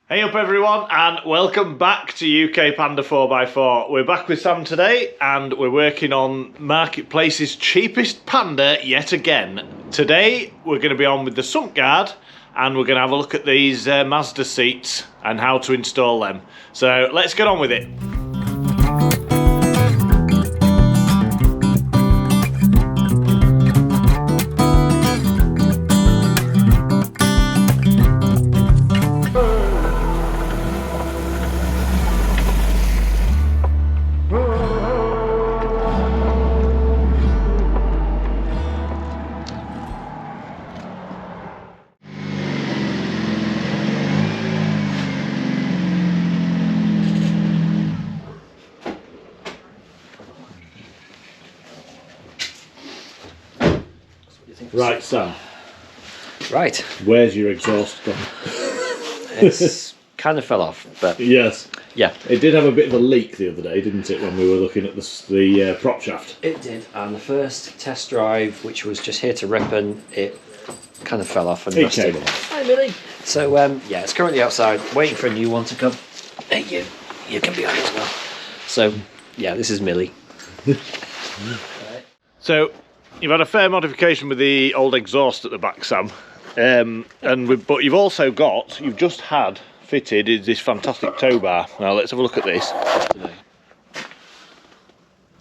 Hey up everyone and welcome back to UK Panda 4x4. We're back with Sam today and we're working on Marketplace's cheapest Panda yet again. Today we're going to be on with the Sump guard and we're going to have a look at these Mazda seats and how to install them. So let's get on with it. Right, Sam. Right. Where's your exhaust gone? It's kind of fell off, but yes. Yeah. It did have a bit of a leak the other day, didn't it, when we were looking at the prop shaft? It did, and the first test drive, which was just here to Ripon, it kind of fell off and rusted. Hi, Millie. So, yeah, it's currently outside, waiting for a new one to come. Hey, you can be on as well. So, yeah, this is Millie. So, you've had a fair modification with the old exhaust at the back, Sam. But you've just had fitted is this fantastic tow bar. Now let's have a look at this.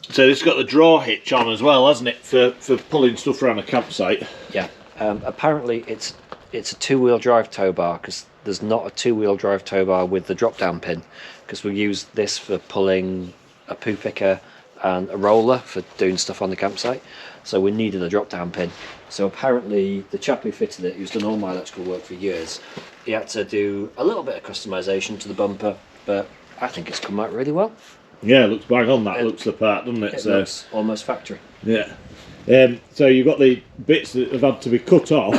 So it's got the draw hitch on as well, hasn't it, for pulling stuff around a campsite? Yeah. Apparently it's a two-wheel drive tow bar, because there's not a two-wheel drive tow bar with the drop-down pin, because we use this for pulling a poo picker and a roller for doing stuff on the campsite. So we needed a drop-down pin. So apparently the chap who fitted it, who's done all my electrical work for years, he had to do a little bit of customization to the bumper, but I think it's come out really well. Yeah, it looks bang on. That looks the part, doesn't it? It looks almost factory. Yeah. So you've got the bits that have had to be cut off.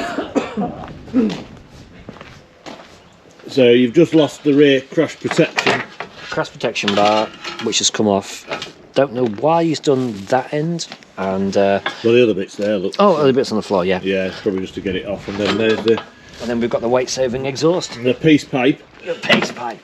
So you've just lost the rear crash protection. Crash protection bar, which has come off. Don't know why he's done that end. And well, the other bits there, look. Oh, other bits on the floor, yeah. Yeah, it's probably just to get it off. And then there's the. And then we've got the weight-saving exhaust. The peace pipe. The peace pipe.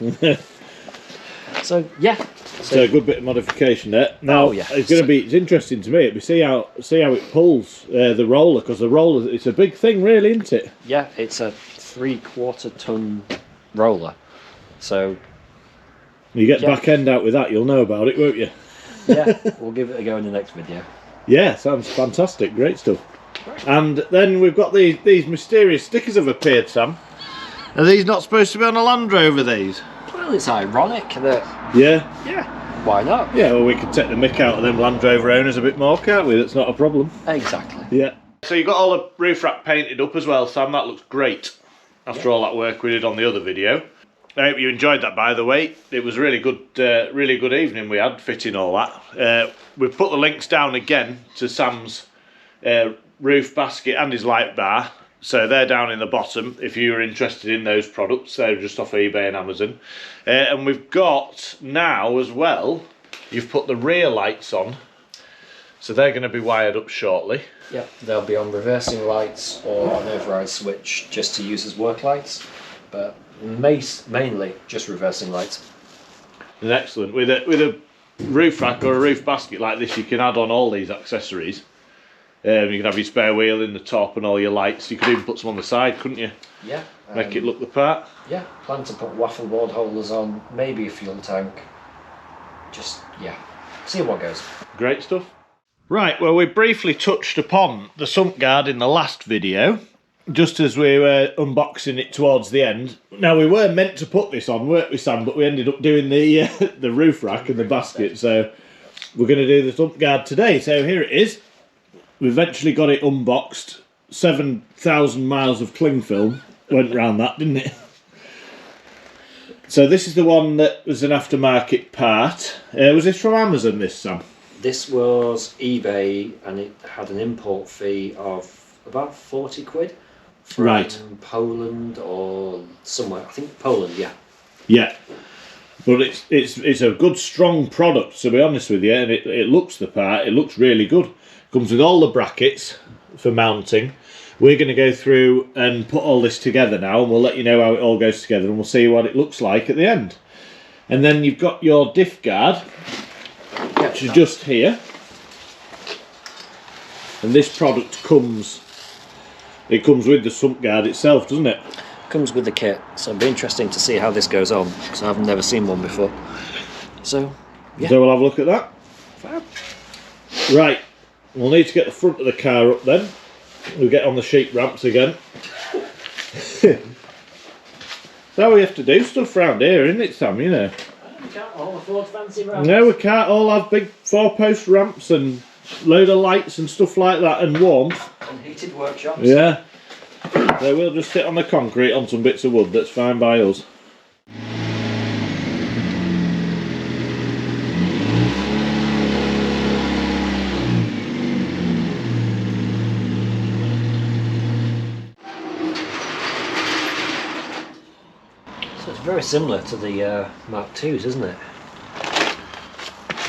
So yeah. So a good bit of modification there. Now yeah. It's going to be. It's interesting to me. We see how it pulls the roller, because the roller, it's a big thing, really, isn't it? Yeah, it's a 3/4 ton roller. So. You get back end out with that, you'll know about it, won't you? Yeah, we'll give it a go in the next video. Yeah, sounds fantastic, great stuff. And then we've got these mysterious stickers have appeared, Sam. Are these not supposed to be on a Land Rover, these? Well, it's ironic that... Yeah? Yeah, why not? Yeah, well, we could take the mick out of them Land Rover owners a bit more, can't we? That's not a problem. Exactly. Yeah. So you've got all the roof rack painted up as well, Sam. That looks great after all that work we did on the other video. I hope you enjoyed that, by the way. It was really good evening we had fitting all that. We've put the links down again to Sam's roof basket and his light bar, so they're down in the bottom if you're interested in those products. They're just off eBay and Amazon. And we've got now as well, you've put the rear lights on, so they're going to be wired up shortly. Yeah, they'll be on reversing lights or an override switch just to use as work lights, but mainly just reversing lights. And excellent. With a roof rack or a roof basket like this, you can add on all these accessories. You can have your spare wheel in the top and all your lights. You could even put some on the side, couldn't you? Yeah. Make it look the part. Yeah, plan to put waffle board holders on, maybe a fuel tank. Just, yeah, see what goes. Great stuff. Right, well, we briefly touched upon the Sump guard in the last video, just as we were unboxing it towards the end. Now, we were meant to put this on, weren't we, Sam? But we ended up doing the the roof rack and the basket, so we're going to do the Sump guard today. So here it is. We eventually got it unboxed. 7,000 miles of cling film went round that, didn't it? So this is the one that was an aftermarket part. Was this from Amazon, this, Sam? This was eBay, and it had an import fee of about 40 quid. From Poland or somewhere. I think Poland, yeah. Yeah. But it's a good, strong product, to be honest with you, and it looks the part. It looks really good. Comes with all the brackets, for mounting. We're going to go through and put all this together now, and we'll let you know how it all goes together, and we'll see what it looks like at the end. And then you've got your diff guard, which is just here. And this product comes with the sump guard itself, doesn't it? Comes with the kit, so it'll be interesting to see how this goes on, because I've never seen one before. So, yeah. So we'll have a look at that. Fab. Right, we'll need to get the front of the car up then. We'll get on the sheep ramps again. That's how we have to do stuff round here, isn't it, Sam? You know. We can't all afford fancy ramps. No, we can't all have big 4-post ramps and load of lights and stuff like that, and warmth. And heated workshops. Yeah. So we'll just sit on the concrete on some bits of wood. That's fine by us. So it's very similar to the Mark IIs, isn't it?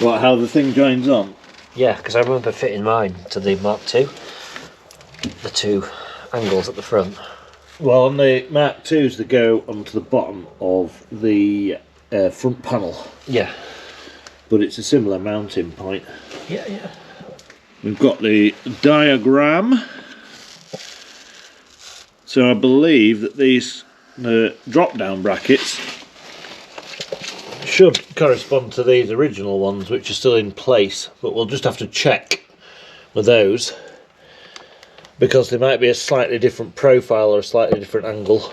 What, how the thing joins on? Yeah, because I remember fitting mine to the Mark II. The two angles at the front. Well, on the Mark IIs, they go onto the bottom of the front panel. Yeah. But it's a similar mounting point. Yeah, yeah. We've got the diagram. So I believe that these drop-down brackets should correspond to these original ones, which are still in place, but we'll just have to check with those, because they might be a slightly different profile or a slightly different angle.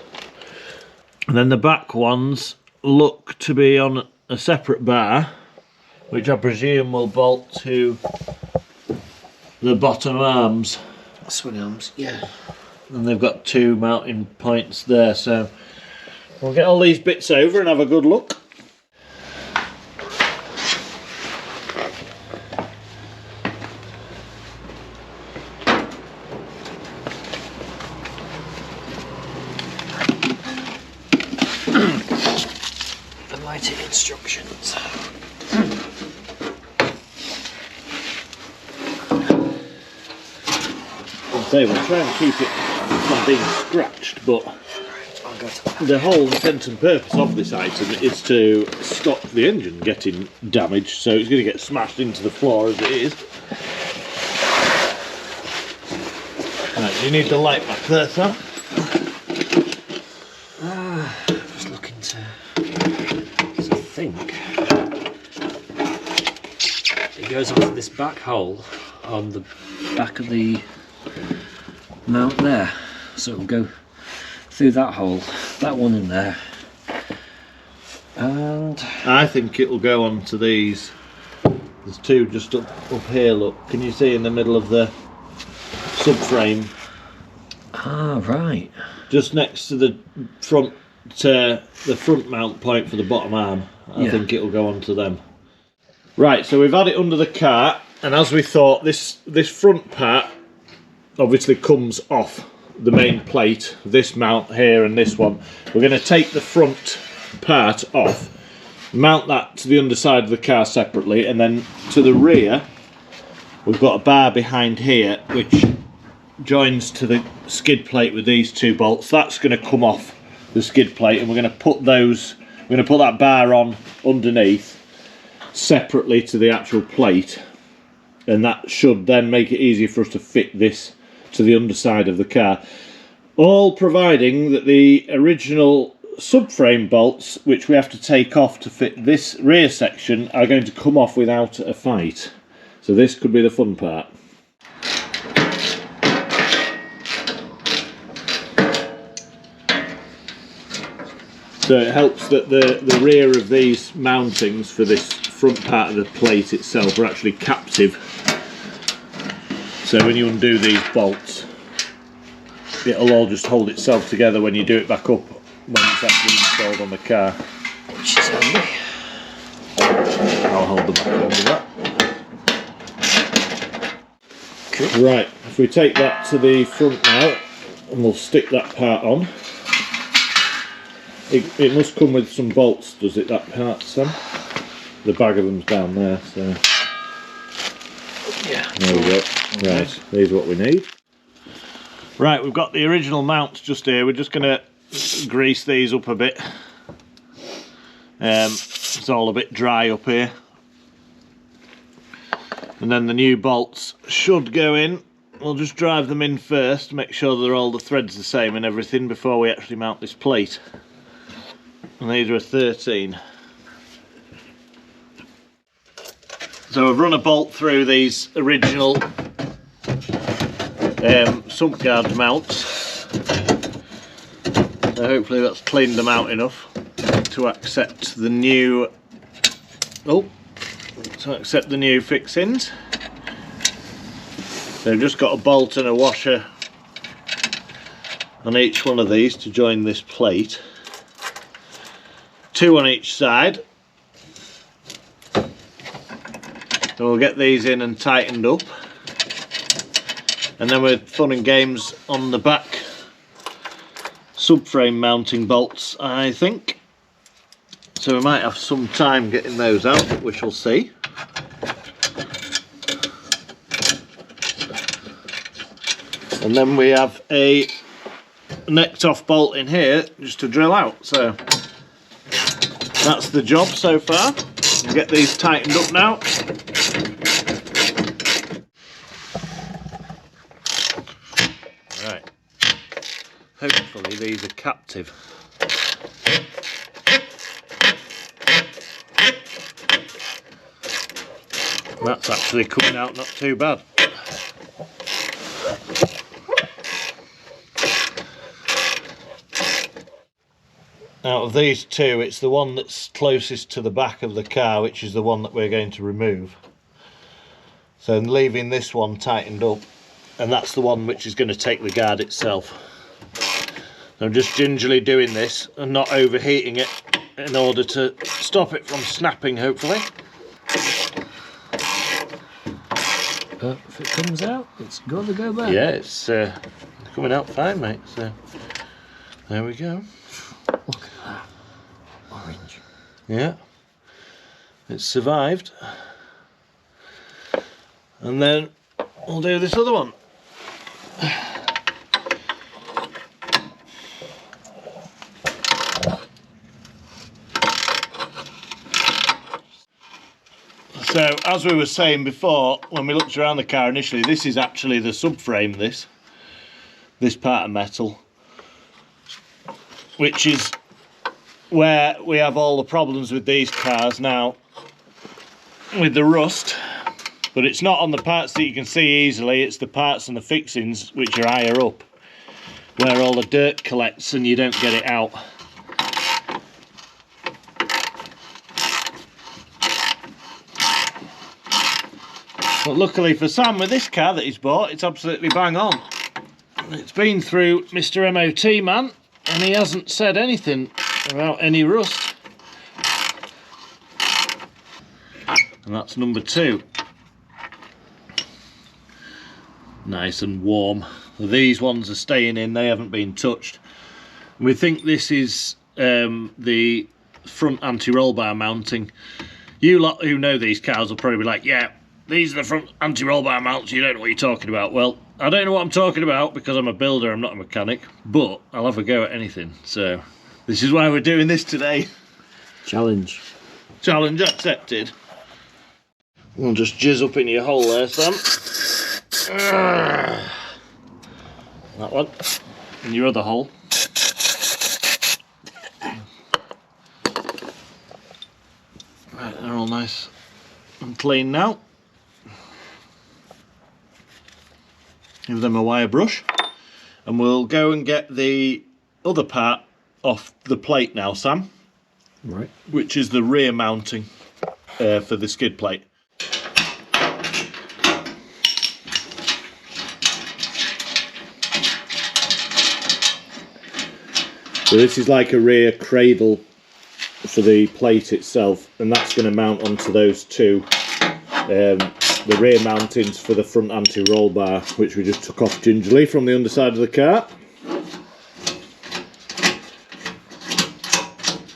And then the back ones look to be on a separate bar, which I presume will bolt to the bottom arms. Swing arms, yeah. And they've got two mounting points there, so we'll get all these bits over and have a good look. The mighty instructions. We'll try and keep it from being scratched, but the whole intent and purpose of this item is to stop the engine getting damaged, so it's going to get smashed into the floor as it is. Right, you need the light back there, Sam? Just looking to think. It goes onto this back hole on the back of the mount there, so it'll go through that hole, that one in there, and I think it will go onto these. There's two just up here, look. Can you see in the middle of the subframe? ah, right, Just next to the front mount point for the bottom arm. I think it'll go onto them. Right, so we've had it under the car, and as we thought, this front part obviously comes off the main plate, this mount here and this one. We're going to take the front part off, mount that to the underside of the car separately, and then to the rear we've got a bar behind here which joins to the skid plate with these two bolts. That's going to come off the skid plate, and we're going to put that bar on underneath separately to the actual plate, and that should then make it easier for us to fit this to the underside of the car, all providing that the original subframe bolts, which we have to take off to fit this rear section, are going to come off without a fight. So this could be the fun part. So it helps that the rear of these mountings for this front part of the plate itself are actually captive. So when you undo these bolts, it'll all just hold itself together when you do it back up when it's actually installed on the car. which is handy. I'll hold the back end of that. Cool. Right, if we take that to the front now, and we'll stick that part on. It must come with some bolts, does it, that part, Sam? The bag of them's down there, so... Yeah. There we go. Right, these are what we need. Right, we've got the original mounts just here. We're just going to grease these up a bit. It's all a bit dry up here. And then the new bolts should go in. We'll just drive them in first, make sure that all the threads the same and everything before we actually mount this plate. And these are a 13. So I've run a bolt through these original sump guard mounts. So hopefully that's cleaned them out enough to accept the new fixings. So I've just got a bolt and a washer on each one of these to join this plate. 2 on each side. So we'll get these in and tightened up. And then we're fun and games on the back subframe mounting bolts, I think. So we might have some time getting those out, but we shall see. And then we have a necked off bolt in here just to drill out. So that's the job so far. We'll get these tightened up now. Right. Hopefully these are captive. That's actually coming out not too bad. Out of these two, it's the one that's closest to the back of the car, which is the one that we're going to remove. So I'm leaving this one tightened up, and that's the one which is going to take the guard itself. So I'm just gingerly doing this and not overheating it in order to stop it from snapping, hopefully. But if it comes out, it's got to go back. Yeah, it's coming out fine, mate. So there we go. Look at that. Orange. Yeah, it's survived. And then we'll do this other one. So, as we were saying before, when we looked around the car initially, this is actually the subframe, this part of metal, which is where we have all the problems with these cars now, with the rust. But it's not on the parts that you can see easily, it's the parts and the fixings which are higher up, where all the dirt collects and you don't get it out. But luckily for Sam, with this car that he's bought, it's absolutely bang on. It's been through Mr. MOT man, and he hasn't said anything about any rust. And that's number 2. Nice and warm. These ones are staying in, they haven't been touched. We think this is the front anti-roll bar mounting. You lot who know these cars will probably be like, yeah, these are the front anti-roll bar mounts, you don't know what you're talking about. Well, I don't know what I'm talking about because I'm a builder, I'm not a mechanic, but I'll have a go at anything. So this is why we're doing this today. Challenge. Challenge accepted. We'll just jizz up in your hole there, Sam. That one. In your other hole. Right, they're all nice and clean now. Give them a wire brush, and we'll go and get the other part off the plate now, Sam. Right. Which is the rear mounting for the skid plate. So this is like a rear cradle for the plate itself, and that's going to mount onto those two. The rear mountings for the front anti-roll bar, which we just took off gingerly from the underside of the car.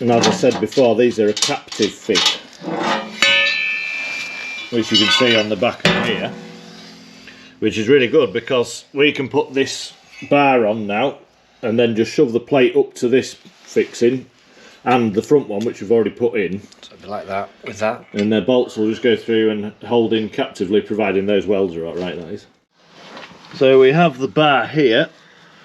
And as I said before, these are a captive fit, which you can see on the back of here, which is really good because we can put this bar on now, and then just shove the plate up to this fixing and the front one, which we've already put in. So it'll be like that with that. And the bolts will just go through and hold in captively, providing those welds are alright, that is. So we have the bar here,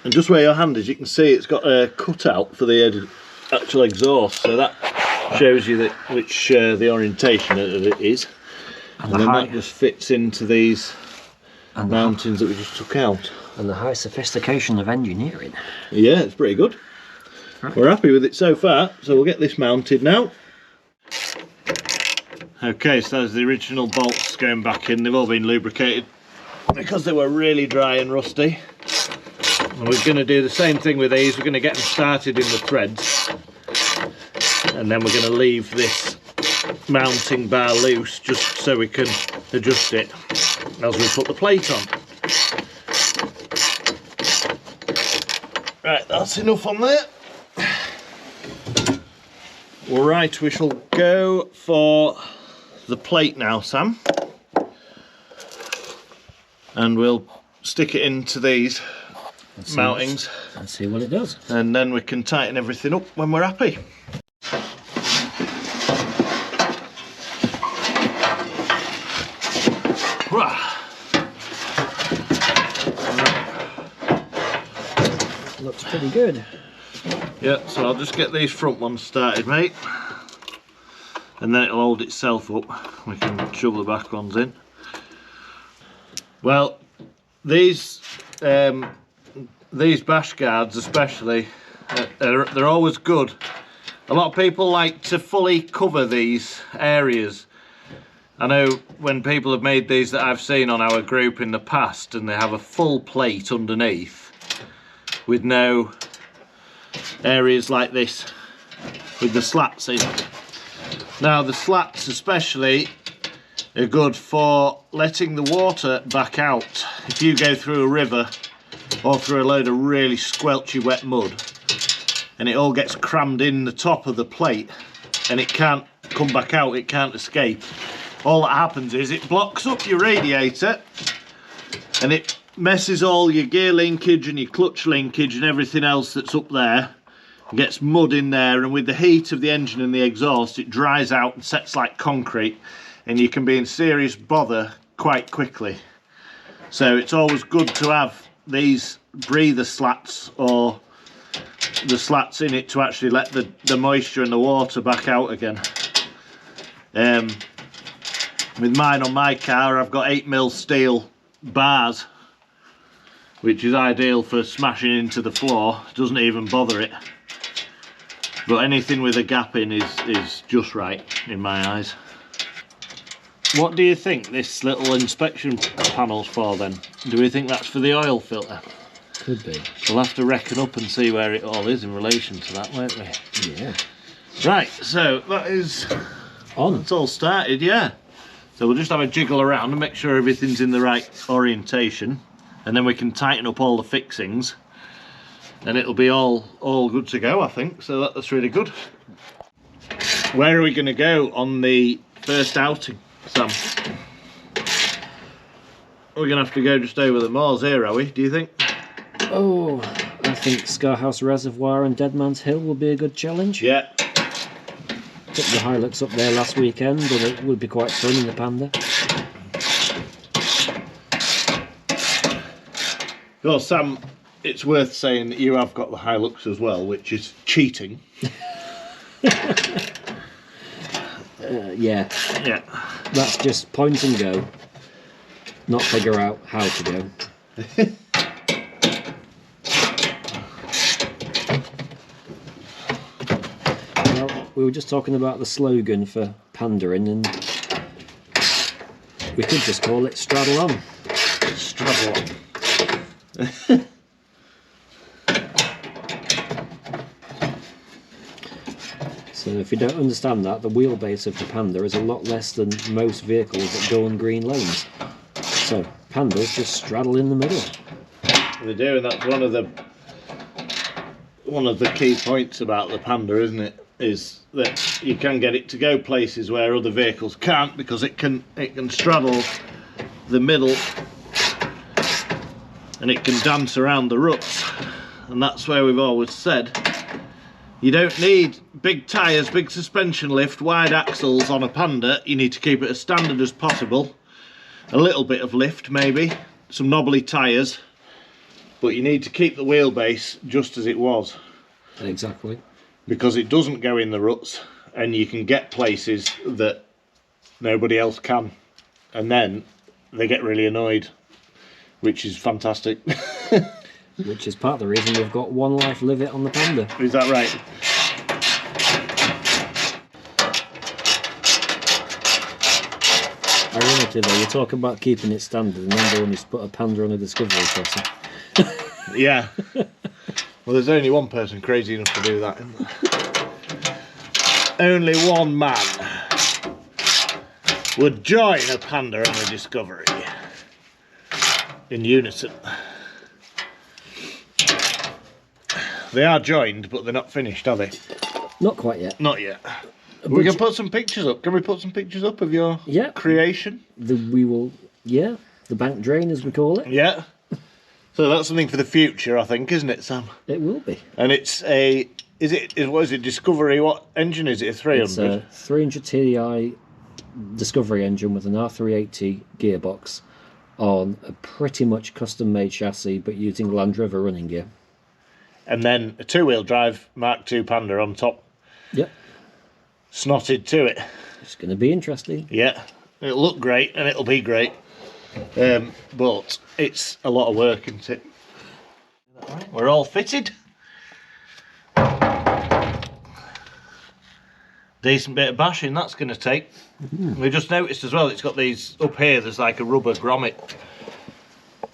and just where your hand is, you can see it's got a cutout for the actual exhaust, so that shows you that which the orientation of it is. And then that just fits into these mountings that we just took out. And the high sophistication of engineering. Yeah, it's pretty good. Right. We're happy with it so far, so we'll get this mounted now. Okay, so there's the original bolts going back in. They've all been lubricated because they were really dry and rusty. And we're going to do the same thing with these. We're going to get them started in the threads, and then we're going to leave this mounting bar loose just so we can adjust it as we put the plate on. Right, that's enough on there. All right, we shall go for the plate now, Sam, and we'll stick it into these mountings and see what it does, and then we can tighten everything up when we're happy. Looks pretty good. Yeah, so I'll just get these front ones started, mate, and then it'll hold itself up. We can shove the back ones in. Well, these bash guards especially, they're always good. A lot of people like to fully cover these areas. I know when people have made these that I've seen on our group in the past, and they have a full plate underneath with no areas like this with the slats in. Now the slats especially are good for letting the water back out. If you go through a river or through a load of really squelchy wet mud and it all gets crammed in the top of the plate and it can't come back out, it can't escape, all that happens is it blocks up your radiator and it messes all your gear linkage and your clutch linkage and everything else that's up there. It gets mud in there, and with the heat of the engine and the exhaust it dries out and sets like concrete, and you can be in serious bother quite quickly. So it's always good to have these breather slats or the slats in it to actually let the moisture and the water back out again. With mine on my car I've got 8mm steel bars, which is ideal for smashing into the floor. Doesn't even bother it. But anything with a gap in is just right in my eyes. What do you think this little inspection panel's for then? Do we think that's for the oil filter? Could be. We'll have to reckon up and see where it all is in relation to that, won't we? Yeah. Right, so that is on. It's all started, yeah. So we'll just have a jiggle around and make sure everything's in the right orientation, and then we can tighten up all the fixings and it'll be all good to go, I think. So that's really good. Where are we going to go on the first outing, Sam? We're going to have to go just over the moors here, are we, do you think? Oh, I think Scarhouse Reservoir and Deadman's Hill will be a good challenge. Yeah. Took the Hilux up there last weekend and it would be quite fun in the Panda. Well, Sam, it's worth saying that you have got the Hilux as well, which is cheating. Yeah. Yeah. That's just point and go, not figure out how to go. Well, we were just talking about the slogan for pandering, and we could just call it straddle on. Straddle on. So if you don't understand that, the wheelbase of the Panda is a lot less than most vehicles that go on green lanes. So Pandas just straddle in the middle. They do, and that's one of the key points about the Panda, isn't it? Is that you can get it to go places where other vehicles can't, because it can straddle the middle and it can dance around the ruts, and that's where we've always said you don't need big tyres, big suspension lift, wide axles on a Panda. You need to keep it as standard as possible. A little bit of lift maybe, some knobbly tyres, but you need to keep the wheelbase just as it was. Exactly. Because it doesn't go in the ruts, and you can get places that nobody else can, and then they get really annoyed, which is fantastic. Which is part of the reason we've got one life live it on the Panda. Is that right? Ironically though, you're talking about keeping it standard and then the one is to put a Panda on a Discovery chassis. Yeah. Well, there's only one person crazy enough to do that, isn't there? Only one man would join a Panda on a Discovery in unison. They are joined, but they're not finished, are they? Not quite yet. Not yet. We can put some pictures up. Can we put some pictures up of your creation? We will, the bank drain as we call it. Yeah. So that's something for the future, I think, isn't it, Sam? It will be. And it's a, what is it, Discovery, what engine is it, a 300? It's a 300 TDI Discovery engine with an R380 gearbox on a pretty much custom made chassis, but using Land Rover running gear. And then a two-wheel drive Mark II Panda on top. Yep. Snotted to it. It's going to be interesting. Yeah. It'll look great and it'll be great. But it's a lot of work, isn't it? We're all fitted. Decent bit of bashing that's going to take. We just noticed as well, it's got these up here, there's like a rubber grommet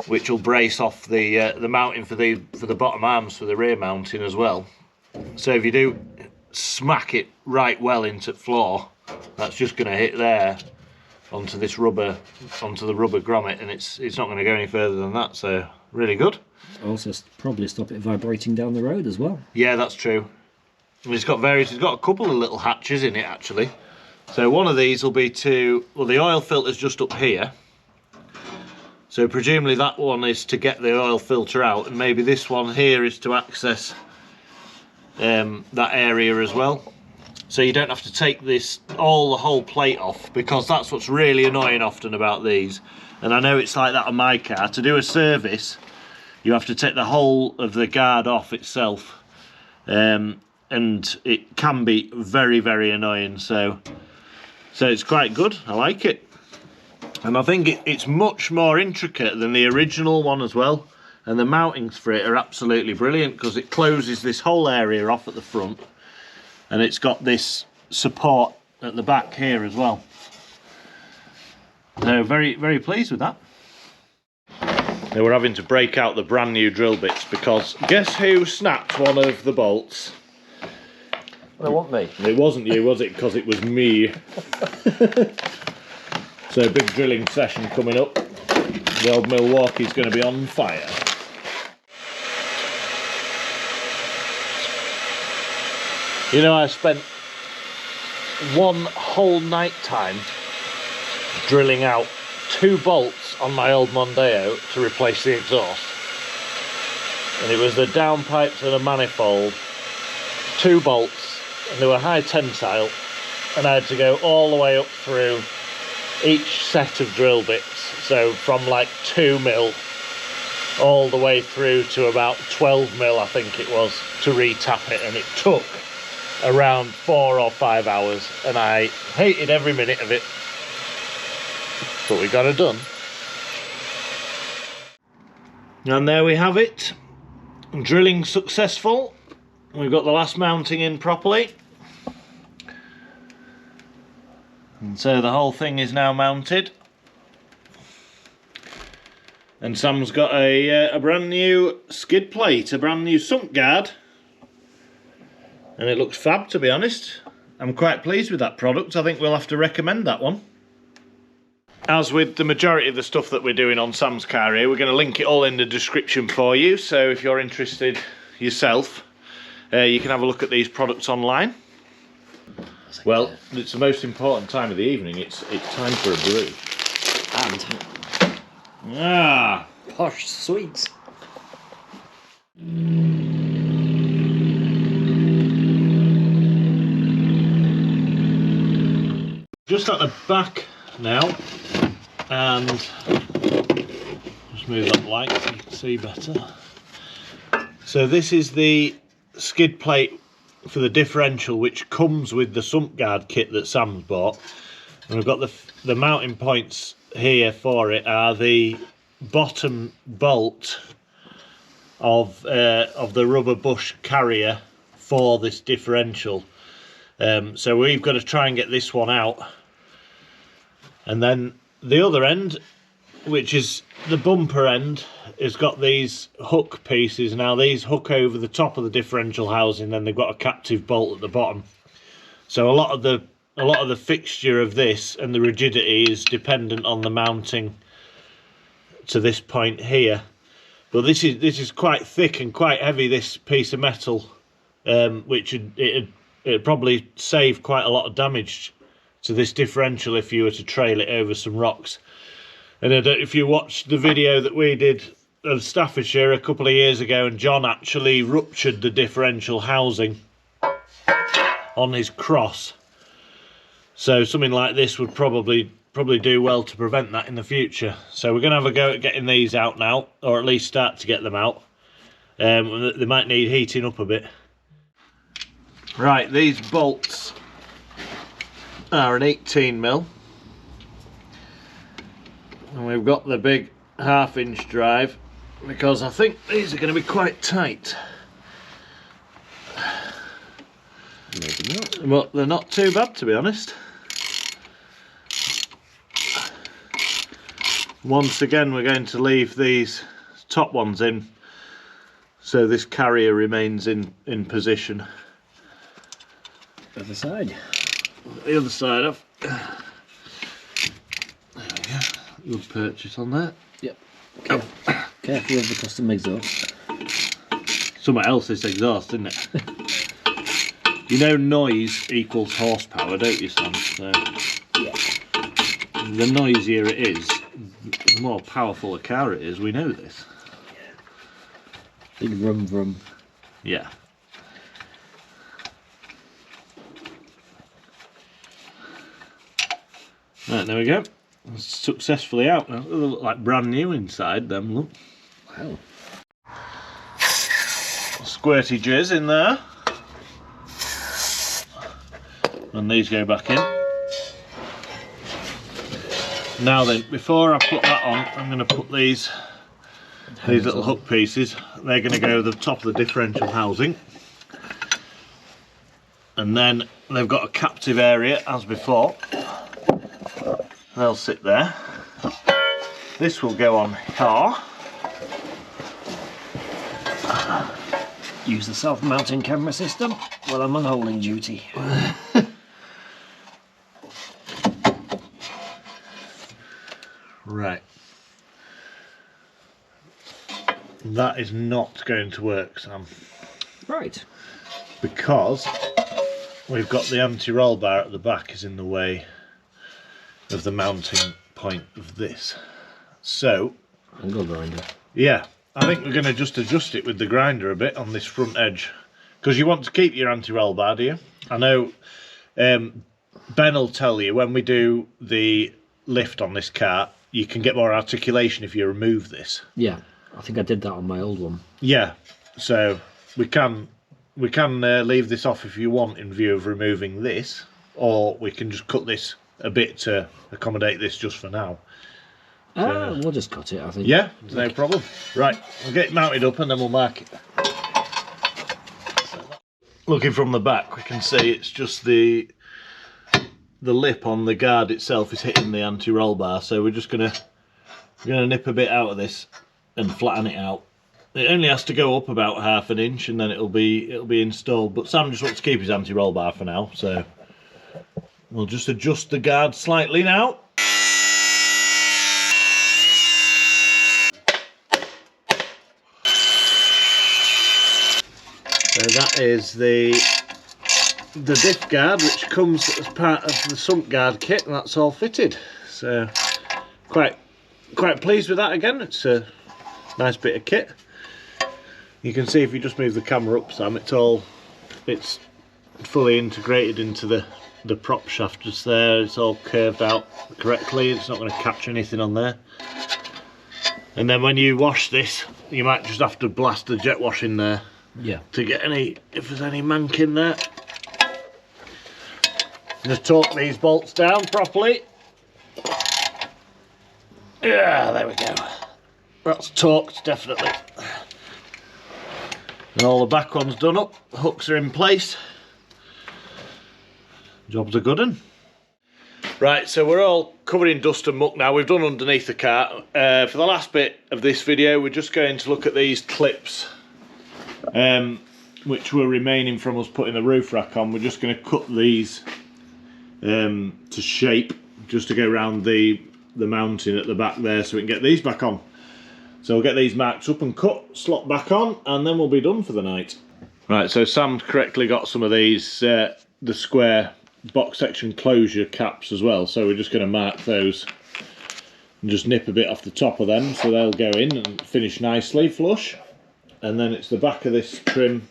which will brace off the mounting for the bottom arms for the rear mounting as well. So if you do smack it right well into the floor, that's just going to hit there onto this rubber, onto the rubber grommet, and it's not going to go any further than that. So really good. Also probably stop it vibrating down the road as well. Yeah, that's true. And it's got a couple of little hatches in it actually. So one of these will be the oil filter's just up here. So presumably that one is to get the oil filter out, and maybe this one here is to access that area as well. So you don't have to take the whole plate off, because that's what's really annoying often about these. And I know it's like that on my car. To do a service, you have to take the whole of the guard off itself. And it can be very, very annoying. So it's quite good. I like it. And I think it's much more intricate than the original one as well. And the mountings for it are absolutely brilliant, because it closes this whole area off at the front. And it's got this support at the back here as well. So very, very pleased with that. Now we're having to break out the brand new drill bits, because guess who snapped one of the bolts? Well, it wasn't me. It wasn't you, was it? Because it was me. So big drilling session coming up. The old Milwaukee's going to be on fire. You know, I spent one whole night time drilling out 2 bolts on my old Mondeo to replace the exhaust. And it was the downpipes and a manifold, 2 bolts, and they were high tensile, and I had to go all the way up through each set of drill bits, so from like 2mm all the way through to about 12mm I think it was, to re-tap it, and it took around 4 or 5 hours, and I hated every minute of it, but we got it done. And there we have it, drilling successful. We've got the last mounting in properly, and so the whole thing is now mounted. And Sam's got a brand new skid plate, a brand new sump guard, and it looks fab, to be honest. I'm quite pleased with that product. I think we'll have to recommend that one. As with the majority of the stuff that we're doing on Sam's car here, we're going to link it all in the description for you, so if you're interested yourself, you can have a look at these products online. Well, it's the most important time of the evening. It's time for a brew. And Ah, posh sweets. Just at the back now, and just move that light so you can see better. So this is the skid plate for the differential, which comes with the sump guard kit that Sam's bought. And we've got the mounting points here for it are the bottom bolt of the rubber bush carrier for this differential. So we've got to try and get this one out, and then the other end, which is the bumper end, has got these hook pieces. Now these hook over the top of the differential housing, then they've got a captive bolt at the bottom. So a lot of the fixture of this and the rigidity is dependent on the mounting to this point here. But this is quite thick and quite heavy, this piece of metal, which it'd probably save quite a lot of damage to this differential if you were to trail it over some rocks. And if you watched the video that we did of Staffordshire a couple of years ago, and John actually ruptured the differential housing on his cross. So something like this would probably do well to prevent that in the future. So we're going to have a go at getting these out now, or at least start to get them out. They might need heating up a bit. Right, these bolts are an 18mm, and we've got the big 1/2 inch drive because I think these are going to be quite tight. Maybe not. But they're not too bad, to be honest. Once again, we're going to leave these top ones in so this carrier remains in position. Other side. The other side of. There we go. Good purchase on that. Yep. Careful of the custom exhaust. Something else, this exhaust, isn't it? You know noise equals horsepower, don't you, Sam? So Yeah. the noisier it is, the more powerful a car it is. We know this. Big rum rum. Yeah. Right, there we go. It's successfully out now. They look like brand new inside, them, look. Wow. Squirty jizz in there. And these go back in. Now then, before I put that on, I'm going to put these little hook pieces. They're going to go to the top of the differential housing. And then they've got a captive area, as before. They'll sit there. This will go on here. Use the self-mounting camera system while I'm on holding duty. Right. That is not going to work, Sam. Right. Because we've got the anti-roll bar at the back is in the way of the mounting point of this. So, Angle grinder. yeah, I think we're going to just adjust it with the grinder a bit on this front edge. Because you want to keep your anti-roll bar, do you? I know Ben will tell you when we do the lift on this car, you can get more articulation if you remove this. Yeah, I think I did that on my old one. Yeah, so we can leave this off if you want in view of removing this, or we can just cut this a bit to accommodate this just for now. We'll just cut it, I think. Yeah, no problem. Right, we'll get it mounted up and then we'll mark it. Looking from the back, we can see it's just the lip on the guard itself is hitting the anti-roll bar, so we're just gonna nip a bit out of this and flatten it out. It only has to go up about 1/2 inch and then it'll be installed. But Sam just wants to keep his anti-roll bar for now, so we'll just adjust the guard slightly now. So that is the Diff guard, which comes as part of the Sump guard kit, and that's all fitted. So quite pleased with that again. It's a nice bit of kit. You can see if you just move the camera up, Sam, it's fully integrated into the prop shaft just there. It's all curved out correctly. It's not going to catch anything on there. And then when you wash this, you might just have to blast the jet wash in there. Yeah. To get if there's any mank in there. Just torque these bolts down properly. Yeah, there we go. That's torqued, definitely. And all the back one's done up. The hooks are in place. Job's a good one. Right, so we're all covered in dust and muck now. We've done underneath the car. For the last bit of this video, we're just going to look at these clips, which were remaining from us putting the roof rack on. We're just going to cut these to shape, just to go around the mounting at the back there, so we can get these back on. So we'll get these marked up and cut, slot back on, and then we'll be done for the night. Right, so Sam correctly got some of these, the square box section closure caps as well, so we're just going to mark those and just nip a bit off the top of them so they'll go in and finish nicely flush. And then it's the back of this trim,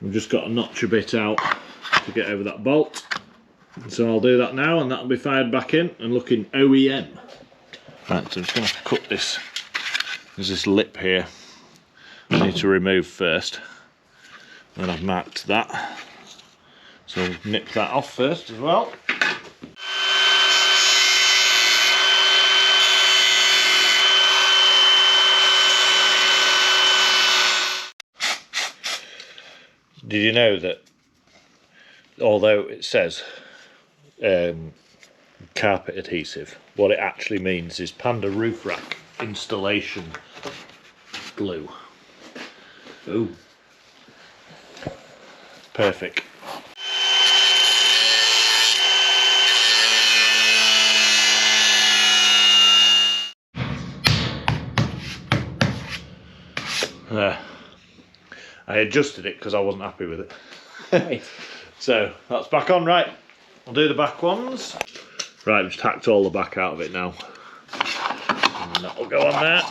we've just got to notch a bit out to get over that bolt, so I'll do that now and that'll be fired back in and looking OEM. Right, so I'm just going to cut this. There's this lip here I need to remove first, and I've marked that. So we'll nip that off first as well. Did you know that although it says carpet adhesive, what it actually means is Panda roof rack installation glue. Ooh. Perfect. I adjusted it because I wasn't happy with it. Right. So that's back on. Right, I'll do the back ones. Right, I've just hacked all the back out of it now. And that will go on there.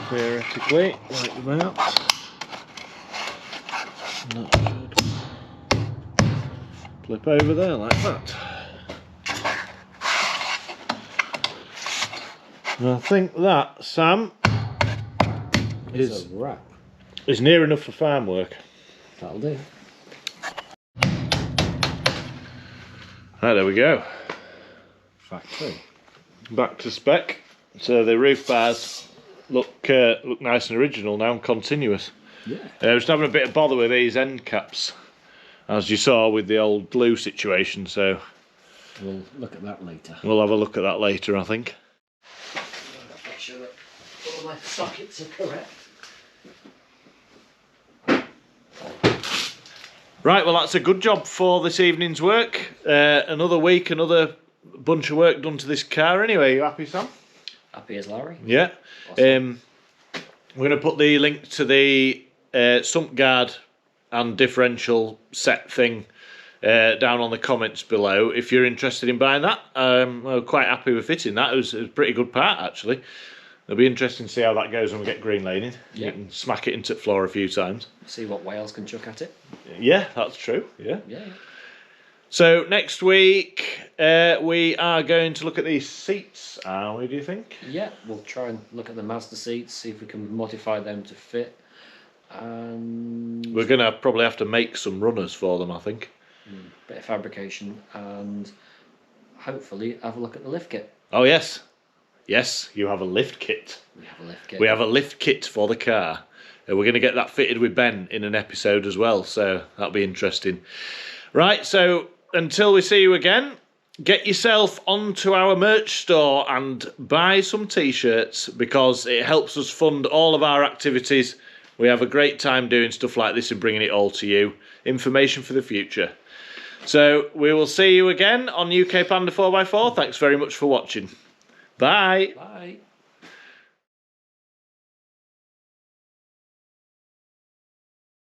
Theoretically, like that. And that should flip over there like that. And I think that, Sam, is a wrap. Is near enough for farm work. That'll do. Right, there we go. Factory. Back to spec. So the roof bars look nice and original now and continuous. Yeah. Just having a bit of bother with these end caps, as you saw with the old glue situation. So we'll look at that later. We'll have a look at that later, I think. Make sure that all my sockets are correct. Right, well that's a good job for this evening's work. Another week, another bunch of work done to this car anyway. You happy, Sam? Happy as Larry. Yeah. Awesome. We're going to put the link to the sump guard and differential set thing down on the comments below if you're interested in buying that. We're quite happy with fitting that. It was a pretty good part actually. It'll be interesting to see how that goes when we get green laning. Yeah. You can smack it into the floor a few times. See what whales can chuck at it. Yeah, that's true. Yeah. Yeah. So next week we are going to look at these seats, are we, do you think? Yeah, we'll try and look at the Mazda seats, see if we can modify them to fit. And we're going to probably have to make some runners for them, I think. Bit of fabrication and hopefully have a look at the lift kit. Oh yes. Yes, you have a lift kit. We have a lift kit. We have a lift kit for the car. We're going to get that fitted with Ben in an episode as well, so that'll be interesting. Right, so until we see you again, get yourself onto our merch store and buy some t-shirts because it helps us fund all of our activities. We have a great time doing stuff like this and bringing it all to you. Information for the future. So we will see you again on UK Panda 4x4. Thanks very much for watching. Bye. Bye.